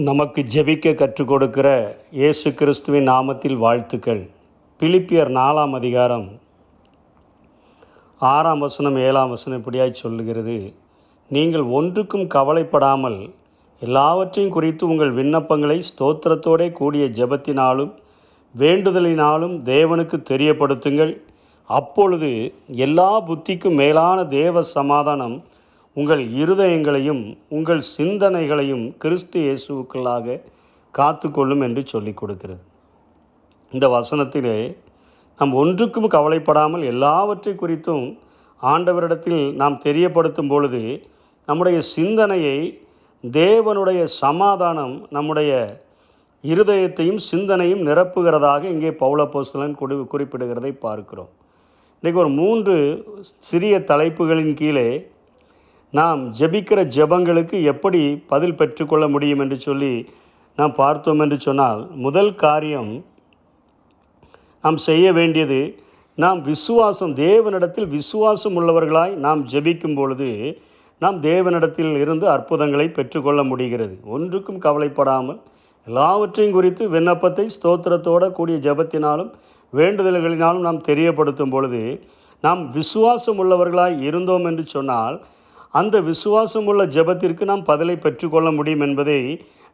நமக்கு ஜெபிக்க கற்றுக் கொடுக்கிற இயேசு கிறிஸ்துவின் நாமத்தில் வாழ்த்துக்கள். பிலிப்பியர் 4ஆம் அதிகாரம் 6ஆம் வசனம் 7ஆம் வசனம் இப்படியாய் சொல்லுகிறது. நீங்கள் ஒன்றுக்கும் கவலைப்படாமல் எல்லாவற்றையும் குறித்து உங்கள் விண்ணப்பங்களை ஸ்தோத்திரத்தோடே கூடிய ஜெபத்தினாலும் வேண்டுதலினாலும் தேவனுக்கு தெரியப்படுத்துங்கள். அப்பொழுது எல்லா புத்திக்கும் மேலான தேவ சமாதானம் உங்கள் இருதயங்களையும் உங்கள் சிந்தனைகளையும் கிறிஸ்து இயேசுவுக்குள்ளாக காத்து கொள்ளும் என்று சொல்லிக் கொடுக்கிறது. இந்த வசனத்திலே நாம் ஒன்றுக்கும் கவலைப்படாமல் எல்லாவற்றை குறித்தும் ஆண்டவரிடத்தில் நாம் தெரியப்படுத்தும் பொழுது நம்முடைய சிந்தனையை தேவனுடைய சமாதானம் நம்முடைய இருதயத்தையும் சிந்தனையும் நிரப்புகிறதாக இங்கே பவுல் அப்போஸ்தலன் குறிப்பிடுகிறதை பார்க்கிறோம். இன்றைக்கு ஒரு 3 சிறிய தலைப்புகளின் கீழே நாம் ஜெபிக்கிற ஜெபங்களுக்கு எப்படி பதில் பெற்றுக்கொள்ள முடியும் என்று சொல்லி நாம் பார்த்தோம் என்று சொன்னால், முதல் காரியம் நாம் செய்ய வேண்டியது, நாம் தேவனிடத்தில் விசுவாசம் உள்ளவர்களாய் நாம் ஜெபிக்கும் பொழுது நாம் தேவனிடத்தில் இருந்து அற்புதங்களை பெற்றுக்கொள்ள முடிகிறது. ஒன்றுக்கும் கவலைப்படாமல் எல்லாவற்றையும் குறித்து விண்ணப்பத்தை ஸ்தோத்திரத்தோடு கூடிய ஜெபத்தினாலும் வேண்டுதல்களினாலும் நாம் தெரியப்படுத்தும் பொழுது நாம் விசுவாசம் உள்ளவர்களாய் இருந்தோம் என்று சொன்னால் அந்த விசுவாசம் உள்ள ஜெபத்திற்கு நாம் பதிலை பெற்றுக்கொள்ள முடியும் என்பதை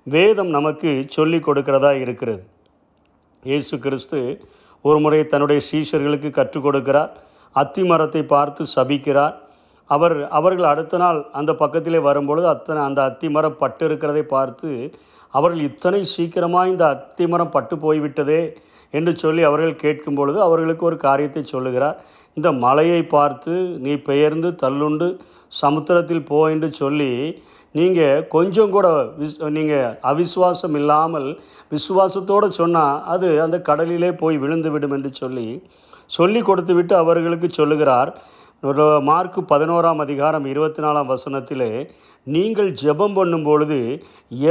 வேதம் நமக்கு சொல்லிக் கொடுக்கிறதா இருக்கிறது. இயேசு கிறிஸ்து ஒரு முறை தன்னுடைய சீஷர்களுக்கு கற்றுக் கொடுக்கிறார். அத்தி மரத்தை பார்த்து சபிக்கிறார். அவர்கள் அடுத்த நாள் அந்த பக்கத்திலே வரும்பொழுது அந்த அத்தி மரம் பட்டு இருக்கிறதை பார்த்து அவர்கள் இத்தனை சீக்கிரமாக இந்த அத்தி மரம் பட்டு போய்விட்டதே என்று சொல்லி அவர்கள் கேட்கும் பொழுது அவர்களுக்கு ஒரு காரியத்தை சொல்லுகிறார். இந்த மலையை பார்த்து நீ பெயர்ந்து தள்ளுண்டு சமுத்திரத்தில் போ என்று சொல்லி நீங்கள் கொஞ்சம் கூட நீங்கள் அவிசுவாசம் இல்லாமல் விசுவாசத்தோடு சொன்னால் அது அந்த கடலிலே போய் விழுந்து விடும் என்று சொல்லி கொடுத்து விட்டு அவர்களுக்கு சொல்லுகிறார். மார்க்கு 11ஆம் அதிகாரம் 24ஆம் வசனத்திலே, நீங்கள் ஜெபம் பண்ணும் பொழுது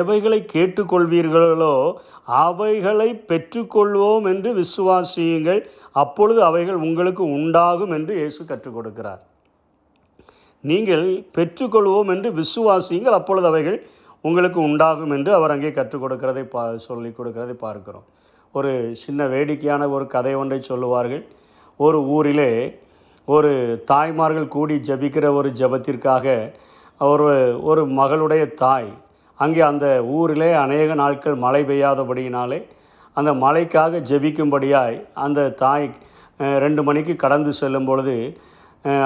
எவைகளை கேட்டுக்கொள்வீர்களோ அவைகளை பெற்றுக்கொள்வோம் என்று விசுவாசியுங்கள், அப்பொழுது அவைகள் உங்களுக்கு உண்டாகும் என்று இயேசு கற்றுக் கொடுக்கிறார். நீங்கள் பெற்றுக்கொள்வோம் என்று விசுவாசியுங்கள், அப்பொழுது அவைகள் உங்களுக்கு உண்டாகும் என்று அவர் அங்கே கற்றுக் கொடுக்கிறதை சொல்லிக் கொடுக்கிறதை பார்க்கிறோம். ஒரு சின்ன வேடிக்கையான ஒரு கதை ஒன்றை சொல்லுவார்கள். ஒரு ஊரிலே ஒரு தாய்மார்கள் கூடி ஜபிக்கிற ஒரு ஜபத்திற்காக ஒரு மகளுடைய தாய் அங்கே அந்த ஊரிலே அநேக நாட்கள் மழை பெய்யாதபடியினாலே அந்த மழைக்காக ஜெபிக்கும்படியாய் அந்த தாய் 2 மணிக்கு கடந்து செல்லும் பொழுது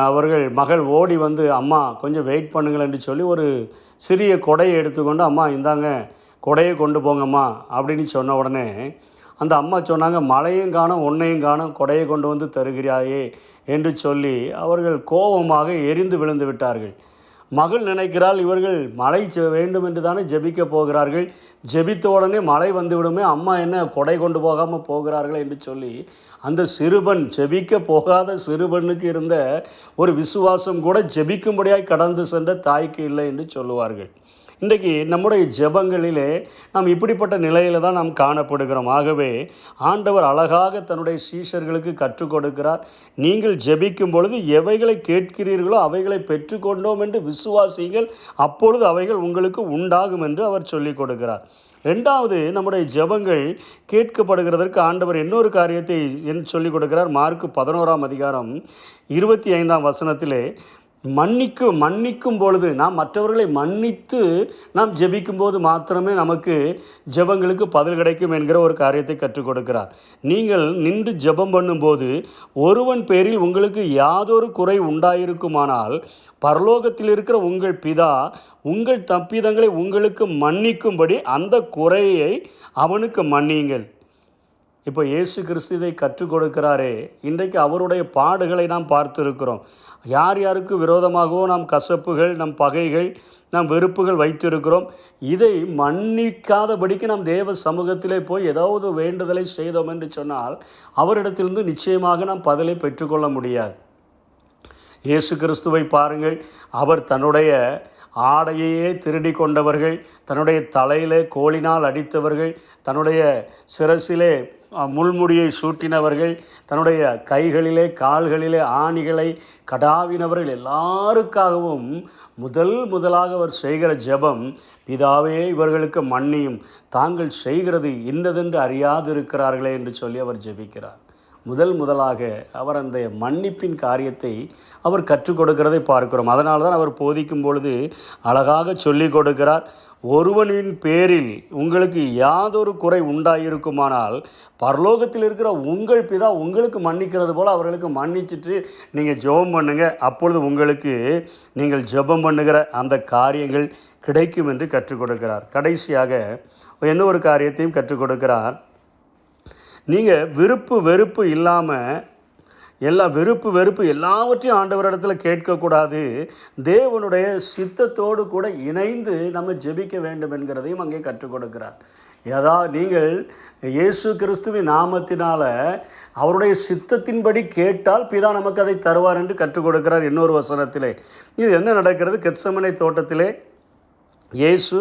அவர்கள் மகள் ஓடி வந்து, அம்மா கொஞ்சம் வெயிட் பண்ணுங்கள் என்று சொல்லி ஒரு சிறிய கொடையை எடுத்துக்கொண்டு, அம்மா இந்தாங்க கொடையை கொண்டு போங்கம்மா அப்படின்னு சொன்ன உடனே அந்த அம்மா சொன்னாங்க, மழையும் காணும் ஒன்றையும் காணும், கொடையை கொண்டு வந்து தருகிறாயே என்று சொல்லி அவர்கள் கோபமாக எரிந்து விழுந்து விட்டார்கள். மகள் நினைக்கிறாள், இவர்கள் மழை வேண்டும் என்று தானே ஜெபிக்க போகிறார்கள், ஜெபித்த உடனே மழை வந்துவிடுமே, அம்மா என்ன கொடை கொண்டு போகாமல் போகிறார்கள் என்று சொல்லி அந்த சிறுபன், ஜெபிக்க போகாத சிறுபனுக்கு இருந்த ஒரு விசுவாசம் கூட ஜெபிக்கும்படியாய் கடந்து சென்ற தாய்க்கு இல்லை என்று சொல்லுவார்கள். இன்றைக்கு நம்முடைய ஜெபங்களிலே நாம் இப்படிப்பட்ட நிலையில் தான் நாம் காணப்படுகிறோம். ஆகவே ஆண்டவர் அழகாக தன்னுடைய சீஷர்களுக்கு கற்றுக் கொடுக்கிறார். நீங்கள் ஜெபிக்கும் பொழுது எவைகளை கேட்கிறீர்களோ அவைகளை பெற்றுக்கொண்டோம் என்று விசுவாசிகள், அப்பொழுது அவைகள் உங்களுக்கு உண்டாகும் என்று அவர் சொல்லிக் கொடுக்கிறார். 2வது, நம்முடைய ஜெபங்கள் கேட்கப்படுகிறதற்கு ஆண்டவர் இன்னொரு காரியத்தை சொல்லிக் கொடுக்கிறார். மார்க்கு 11ஆம் அதிகாரம் 25ஆம் வசனத்திலே, மன்னிக்கும் பொழுது நாம் மற்றவர்களை மன்னித்து நாம் ஜெபிக்கும்போது மாத்திரமே நமக்கு ஜெபங்களுக்கு பதில் கிடைக்கும் என்கிற ஒரு காரியத்தை கற்றுக் கொடுக்கிறார். நீங்கள் நின்று ஜெபம் பண்ணும்போது ஒருவன் பேரில் உங்களுக்கு யாதொரு குறை உண்டாயிருக்குமானால் பரலோகத்தில் இருக்கிற உங்கள் பிதா உங்கள் தப்பிதங்களை உங்களுக்கு மன்னிக்கும்படி அந்த குறையை அவனுக்கு மன்னியுங்கள். இப்போ இயேசு கிறிஸ்து இதை கற்றுக் கொடுக்கிறாரே. இன்றைக்கு அவருடைய பாடுகளை நாம் பார்த்துருக்கிறோம். யாருக்கு விரோதமாகவோ நாம் கசப்புகள், நம் பகைகள், நாம் வெறுப்புகள் வைத்திருக்கிறோம். இதை மன்னிக்காதபடிக்கு நாம் தேவ சமூகத்திலே போய் ஏதாவது வேண்டுதலை செய்தோம் என்று சொன்னால் அவரிடத்திலிருந்து நிச்சயமாக நாம் பதிலை பெற்றுக்கொள்ள முடியாது. இயேசு கிறிஸ்துவை பாருங்கள். அவர் தன்னுடைய ஆடையையே திருடி கொண்டவர்கள், தன்னுடைய தலையிலே கோலினால் அடித்தவர்கள், தன்னுடைய சிரசிலே முள்முடியை சூட்டினவர்கள், தன்னுடைய கைகளிலே கால்களிலே ஆணிகளை கடாவினவர்கள் எல்லாருக்காகவும் முதலாக அவர் செய்கிற ஜெபம், பிதாவே இவர்களுக்கு மன்னியும், தாங்கள் செய்கிறது இன்னதென்று அறியாதிருக்கிறார்களே என்று சொல்லி அவர் ஜெபிக்கிறார். முதலாக அவர் அந்த மன்னிப்பின் காரியத்தை அவர் கற்றுக் கொடுக்கிறதை பார்க்கிறோம். அதனால தான் அவர் போதிக்கும் பொழுது அழகாக சொல்லி கொடுக்கிறார், ஒருவனின் பேரில் உங்களுக்கு யாதொரு குறை உண்டாயிருக்குமானால் பரலோகத்தில் இருக்கிற உங்கள் பிதா உங்களுக்கு மன்னிக்கிறது போல் அவர்களுக்கு மன்னிச்சிட்டு நீங்கள் ஜெபம் பண்ணுங்க, அப்பொழுது உங்களுக்கு நீங்கள் ஜெபம் பண்ணுகிற அந்த காரியங்கள் கிடைக்கும் என்று கற்றுக் கொடுக்கிறார். கடைசியாக என்ன ஒரு காரியத்தையும் கற்றுக் கொடுக்கிறார், நீங்கள் விருப்பு வெறுப்பு இல்லாமல் வெறுப்பு எல்லாவற்றையும் ஆண்டவரிடத்தில் கேட்கக்கூடாது, தேவனுடைய சித்தத்தோடு கூட இணைந்து நம்ம ஜெபிக்க வேண்டும் என்கிறதையும் அங்கே கற்றுக் கொடுக்கிறார். நீங்கள் இயேசு கிறிஸ்துவின் நாமத்தினால் அவருடைய சித்தத்தின்படி கேட்டால் பிதா நமக்கு அதை தருவார் என்று கற்றுக் கொடுக்கிறார். இன்னொரு வசனத்திலே இது என்ன நடக்கிறது, கெத்செமனே தோட்டத்திலே இயேசு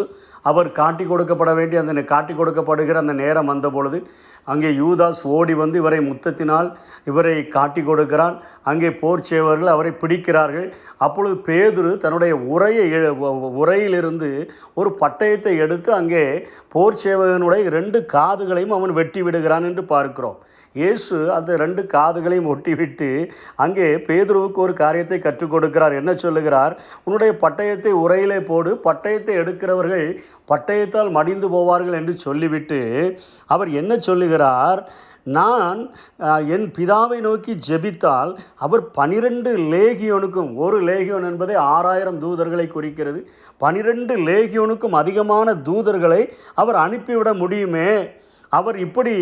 அவர் காட்டி கொடுக்கப்படுகிற அந்த நேரம் வந்த பொழுது அங்கே யூதாஸ் ஓடி வந்து இவரை முத்தத்தினால் இவரை காட்டி கொடுக்கிறான். அங்கே போர் சேவர்கள் அவரை பிடிக்கிறார்கள். அப்பொழுது பேதுரு தன்னுடைய உரையிலிருந்து ஒரு பட்டயத்தை எடுத்து அங்கே போர் சேவகனுடைய 2 காதுகளையும் அவன் வெட்டி விடுகிறான் என்று பார்க்கிறோம். இயேசு அந்த 2 காதுகளையும் ஒட்டிவிட்டு அங்கே பேதுருவுக்கு ஒரு காரியத்தை கற்றுக் கொடுக்கிறார். என்ன சொல்லுகிறார், உன்னுடைய பட்டயத்தை உரையிலே போடு, பட்டயத்தை எடுக்கிறவர்கள் பட்டயத்தால் மடிந்து போவார்கள் என்று சொல்லிவிட்டு அவர் என்ன சொல்லுகிறார், நான் என் பிதாவை நோக்கி ஜெபித்தால் அவர் 12 லேகியோனுக்கும், ஒரு லேகியோன் என்பதை 6000 தூதர்களை குறிக்கிறது, 12 லேகியோனுக்கும் அதிகமான தூதர்களை அவர் அனுப்பிவிட முடியுமே. அவர் இப்படி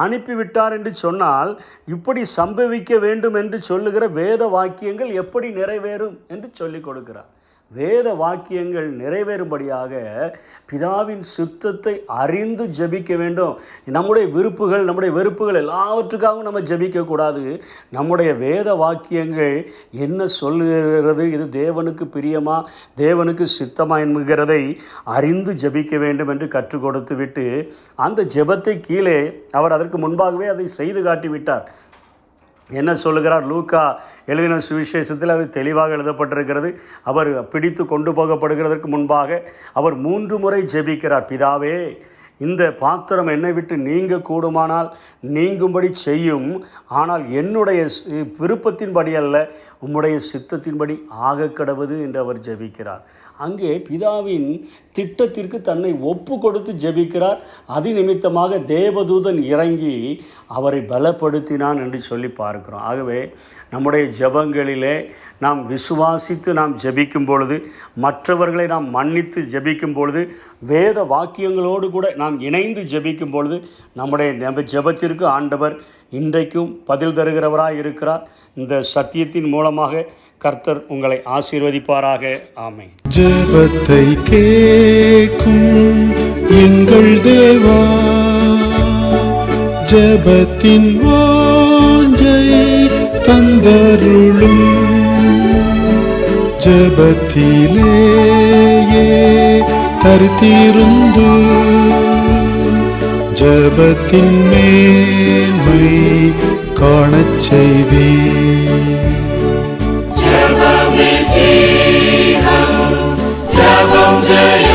அனுப்பிவிட்டார் என்று சொன்னால் இப்படி சம்பவிக்க வேண்டும் என்று சொல்லுகிற வேத வாக்கியங்கள் எப்படி நிறைவேறும் என்று சொல்லிக் கொடுக்கிறார். வேத வாக்கியங்கள் நிறைவேறும்படியாக பிதாவின் சித்தத்தை அறிந்து ஜெபிக்க வேண்டும். நம்முடைய வெறுப்புகள் எல்லாவற்றுக்காகவும் நம்ம ஜெபிக்கக்கூடாது. நம்முடைய வேத வாக்கியங்கள் என்ன சொல்லுகிறது, இது தேவனுக்கு பிரியமா, தேவனுக்கு சித்தமா என்கிறதை அறிந்து ஜெபிக்க வேண்டும் என்று கற்றுக் கொடுத்து விட்டு அந்த ஜெபத்தை கீழே அவர் அதற்கு முன்பாகவே அதை செய்து காட்டிவிட்டார். என்ன சொல்லுகிறார், லூக்கா எழுதின சுவிசேஷத்தில் அது தெளிவாக எழுதப்பட்டிருக்கிறது. அவர் பிடித்து கொண்டு போகப்படுகிறதற்கு முன்பாக அவர் 3 முறை ஜெபிக்கிறார், பிதாவே இந்த பாத்திரம் என்னை விட்டு நீங்க கூடுமானால் நீங்கும்படி செய்யும், ஆனால் என்னுடைய விருப்பத்தின்படி அல்ல உம்முடைய சித்தத்தின்படி ஆக கடவுது என்று அவர் ஜெபிக்கிறார். அங்கே பிதாவின் திட்டத்திற்கு தன்னை ஒப்பு கொடுத்து ஜெபிக்கிறார். அது நிமித்தமாக தேவதூதன் இறங்கி அவரை பலப்படுத்தினான் என்று சொல்லி பார்க்கிறோம். ஆகவே நம்முடைய ஜெபங்களிலே நாம் விசுவாசித்து நாம் ஜெபிக்கும் பொழுது, மற்றவர்களை நாம் மன்னித்து ஜெபிக்கும் பொழுது, வேத வாக்கியங்களோடு கூட நாம் இணைந்து ஜெபிக்கும் பொழுது நம்முடைய ஜெபத்திற்கு ஆண்டவர் இன்றைக்கும் பதில் தருகிறவராக இருக்கிறார். இந்த சத்தியத்தின் மூலமாக கர்த்தர் உங்களை ஆசீர்வதிப்பாராக. ஆமென். ஜெபத்தை கேட்கும் எங்கள் தேவா, ஜெபத்தின் வாஞ்சை தந்தருளும், ஜெபத்திலேயே தரித்திருந்து ஜெபத்தின் மேன்மை காணச் செய்வீர். ஜெபம் ஜெயம்.